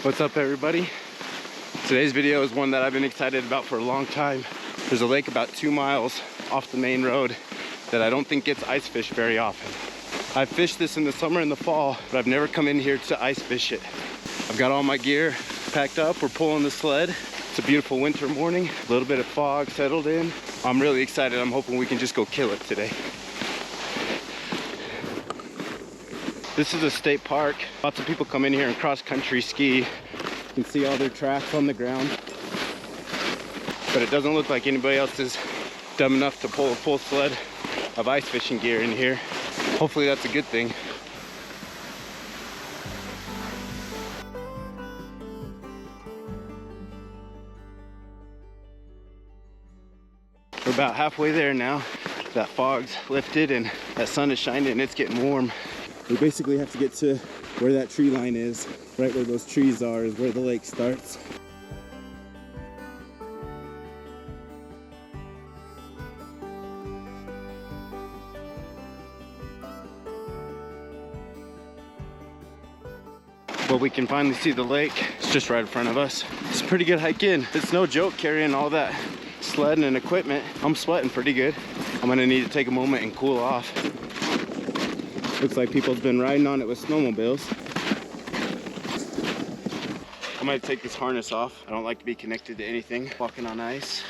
What's up, everybody? Today's video is one that I've been excited about for a long time. There's a lake about 2 miles off the main road that I don't think gets ice fished very often. I've fished this in the summer and the fall, but I've never come in here to ice fish it. I've got all my gear packed up. We're pulling the sled. It's a beautiful winter morning. A little bit of fog settled in. I'm really excited. I'm hoping we can just go kill it today. This is a state park. Lots of people come in here and cross-country ski. You can see all their tracks on the ground. But it doesn't look like anybody else is dumb enough to pull a full sled of ice fishing gear in here. Hopefully that's a good thing. We're about halfway there now. That fog's lifted and that sun is shining and it's getting warm. We basically have to get to where that tree line is. Right where those trees are is where the lake starts. But we can finally see the lake. It's just right in front of us. It's a pretty good hike in. It's no joke carrying all that sledding and equipment. I'm sweating pretty good. I'm gonna need to take a moment and cool off. Looks like people's been riding on it with snowmobiles. I might take this harness off. I don't like to be connected to anything walking on ice.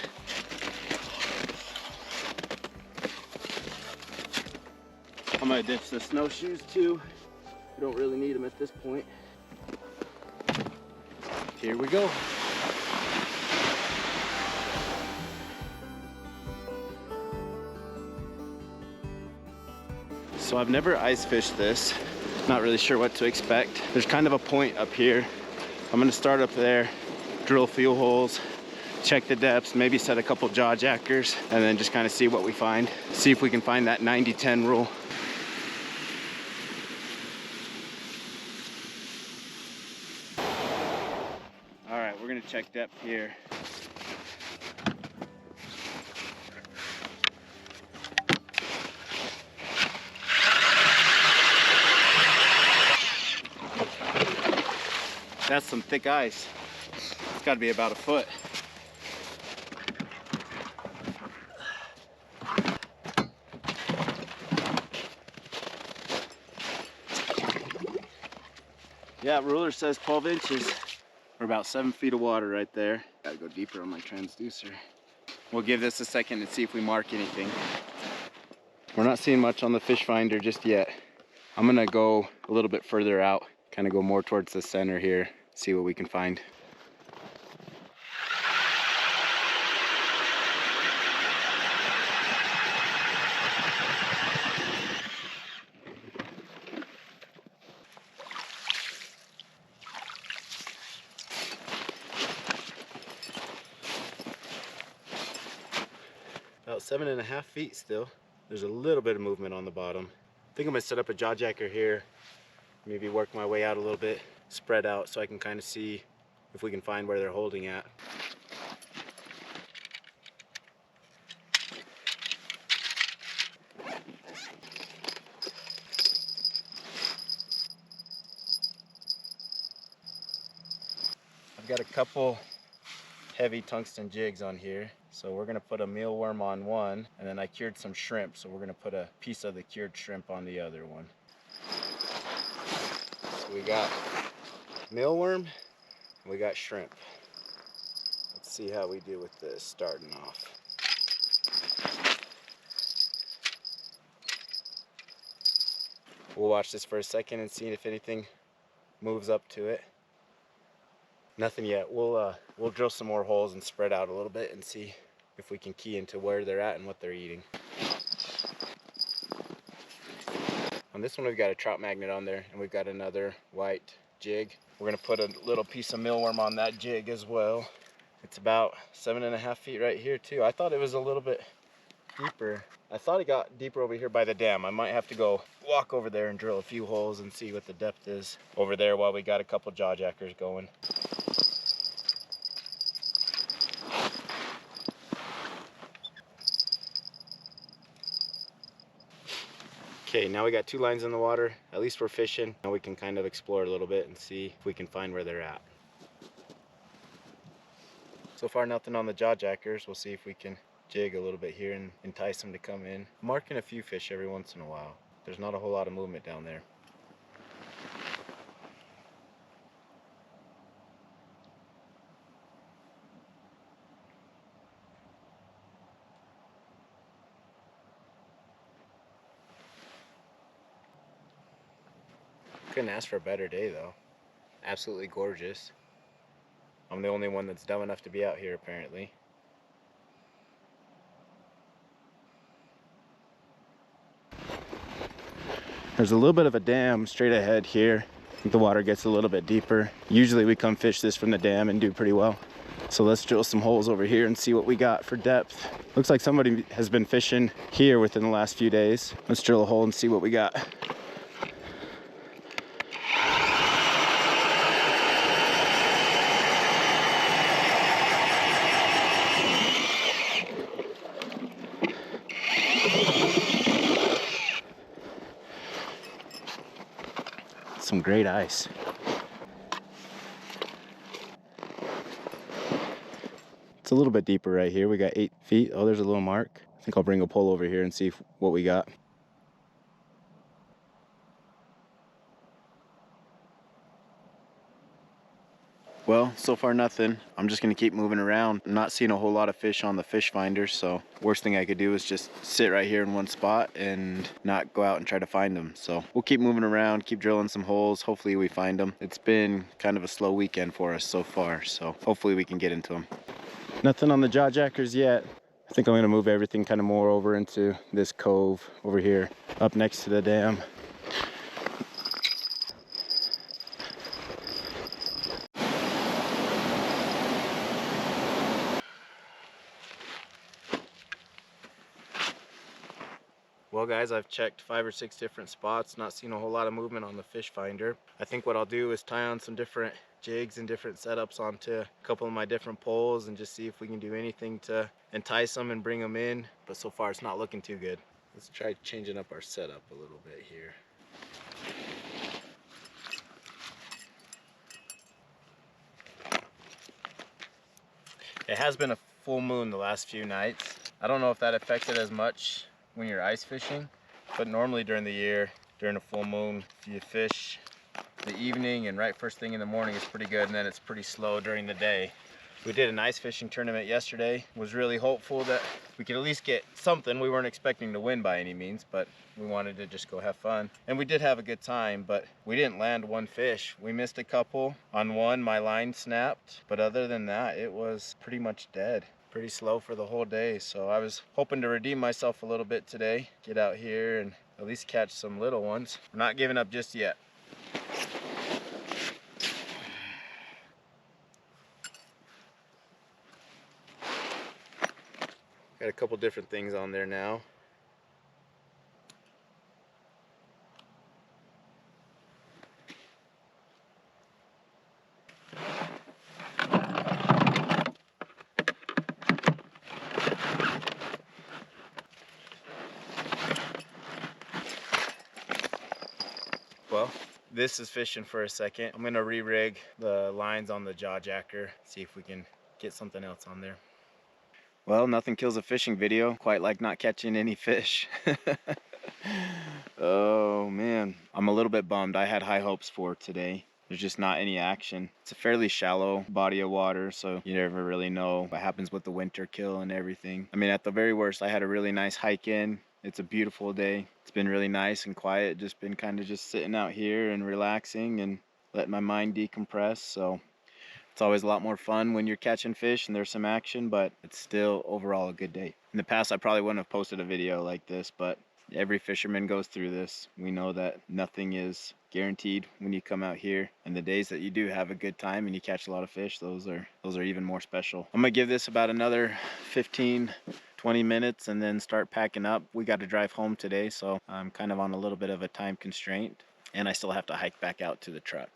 I might ditch the snowshoes too. I don't really need them at this point. Here we go. So I've never ice fished this. Not really sure what to expect. There's kind of a point up here. I'm gonna start up there, drill fuel holes, check the depths, maybe set a couple jawjackers, and then just kind of see what we find. See if we can find that 90-10 rule. All right, we're gonna check depth here. That's some thick ice. It's got to be about a foot. Yeah, ruler says 12 inches. We're about 7 feet of water right there. Gotta go deeper on my transducer. We'll give this a second and see if we mark anything. We're not seeing much on the fish finder just yet. I'm gonna go a little bit further out, kind of go more towards the center here, see what we can find. About 7.5 feet still. There's a little bit of movement on the bottom. I think I'm gonna set up a jawjacker here, maybe work my way out a little bit, spread out so I can kind of see if we can find where they're holding at. I've got a couple heavy tungsten jigs on here. So we're gonna put a mealworm on one, and then I cured some shrimp, so we're gonna put a piece of the cured shrimp on the other one. So we got mealworm, and we got shrimp. Let's see how we do with this starting off. We'll watch this for a second and see if anything moves up to it. Nothing yet. We'll drill some more holes and spread out a little bit and see if we can key into where they're at and what they're eating. On this one we've got a trout magnet on there, and we've got another white jig. We're gonna put a little piece of mealworm on that jig as well. It's about 7.5 feet right here too. I thought it was a little bit deeper. I thought it got deeper over here by the dam. I might have to go walk over there and drill a few holes and see what the depth is over there while we got a couple jawjackers going. Okay, now we got 2 lines in the water. At least we're fishing. Now we can kind of explore a little bit and see if we can find where they're at. So far nothing on the jawjackers. We'll see if we can jig a little bit here and entice them to come in. I'm marking a few fish every once in a while. There's not a whole lot of movement down there. Couldn't ask for a better day though. Absolutely gorgeous. I'm the only one that's dumb enough to be out here apparently. There's a little bit of a dam straight ahead here. I think the water gets a little bit deeper. Usually we come fish this from the dam and do pretty well. So let's drill some holes over here and see what we got for depth. Looks like somebody has been fishing here within the last few days. Let's drill a hole and see what we got. Some great ice. It's a little bit deeper right here. We got 8 feet. Oh, there's a little mark. I think I'll bring a pole over here and see what we got. Well, so far nothing. I'm just gonna keep moving around. I'm not seeing a whole lot of fish on the fish finder, so worst thing I could do is just sit right here in one spot and not go out and try to find them. So we'll keep moving around, keep drilling some holes. Hopefully we find them. It's been kind of a slow weekend for us so far, so hopefully we can get into them. Nothing on the jawjackers yet. I think I'm gonna move everything kind of more over into this cove over here, up next to the dam. Well guys, I've checked 5 or 6 different spots, not seen a whole lot of movement on the fish finder. I think what I'll do is tie on some different jigs and different setups onto a couple of my different poles and just see if we can do anything to entice them and bring them in. But so far it's not looking too good. Let's try changing up our setup a little bit here. It has been a full moon the last few nights. I don't know if that affects it as much when you're ice fishing, but normally during the year, during a full moon, if you fish the evening and right first thing in the morning, it's pretty good, and then it's pretty slow during the day. We did an ice fishing tournament yesterday. Was really hopeful that we could at least get something. We weren't expecting to win by any means, but we wanted to just go have fun. And we did have a good time, but we didn't land one fish. We missed a couple. On one, my line snapped, but other than that, it was pretty much dead. Pretty slow for the whole day. So I was hoping to redeem myself a little bit today, get out here and at least catch some little ones. We're not giving up just yet. Got a couple different things on there now. Well, this is fishing for a second. I'm gonna re-rig the lines on the jawjacker, see if we can get something else on there. Well, nothing kills a fishing video quite like not catching any fish. Oh man, I'm a little bit bummed. I had high hopes for today. There's just not any action. It's a fairly shallow body of water, so you never really know what happens with the winter kill and everything. I mean, at the very worst, I had a really nice hike in. It's a beautiful day. It's been really nice and quiet. Just been kind of just sitting out here and relaxing and letting my mind decompress. So it's always a lot more fun when you're catching fish and there's some action, but it's still overall a good day. In the past, I probably wouldn't have posted a video like this, but every fisherman goes through this. We know that nothing is guaranteed when you come out here, and the days that you do have a good time and you catch a lot of fish, those are even more special. I'm gonna give this about another 15-20 minutes and then start packing up. We got to drive home today, so I'm kind of on a little bit of a time constraint, and I still have to hike back out to the truck.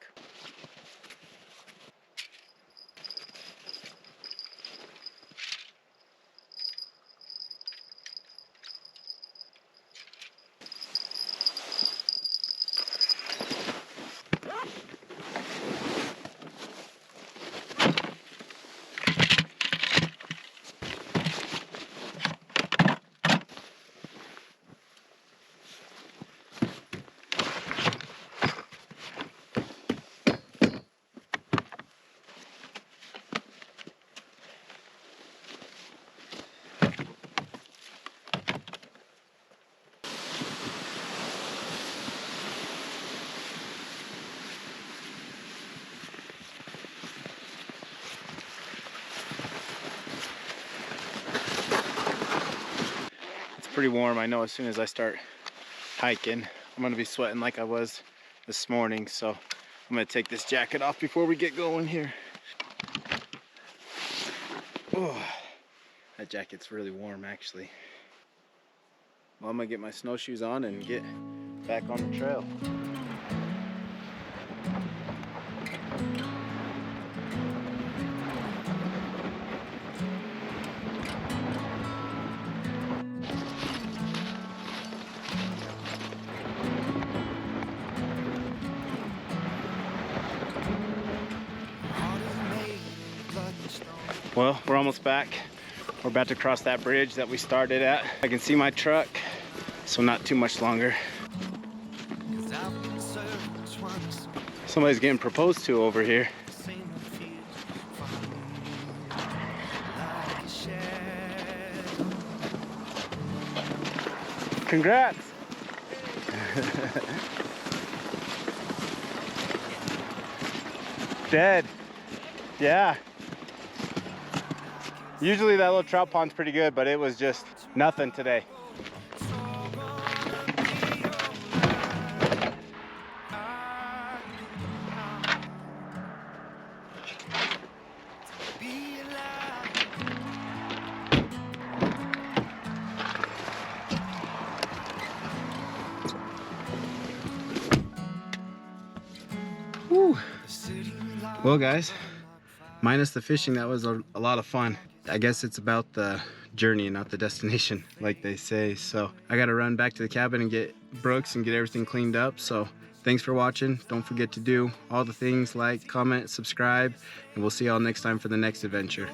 pretty warm. I know as soon as I start hiking, I'm gonna be sweating like I was this morning. So I'm gonna take this jacket off before we get going here. Oh, that jacket's really warm actually. Well, I'm gonna get my snowshoes on and get back on the trail. Well, we're almost back. We're about to cross that bridge that we started at. I can see my truck, so not too much longer. Somebody's getting proposed to over here. Congrats! Dead. Yeah. Usually that little trout pond's pretty good, but it was just nothing today. Woo. Well guys, minus the fishing, that was a lot of fun. I guess it's about the journey and not the destination, like they say. So I gotta run back to the cabin and get Brooks and get everything cleaned up. So thanks for watching. Don't forget to do all the things, like, comment, subscribe, and we'll see y'all next time for the next adventure.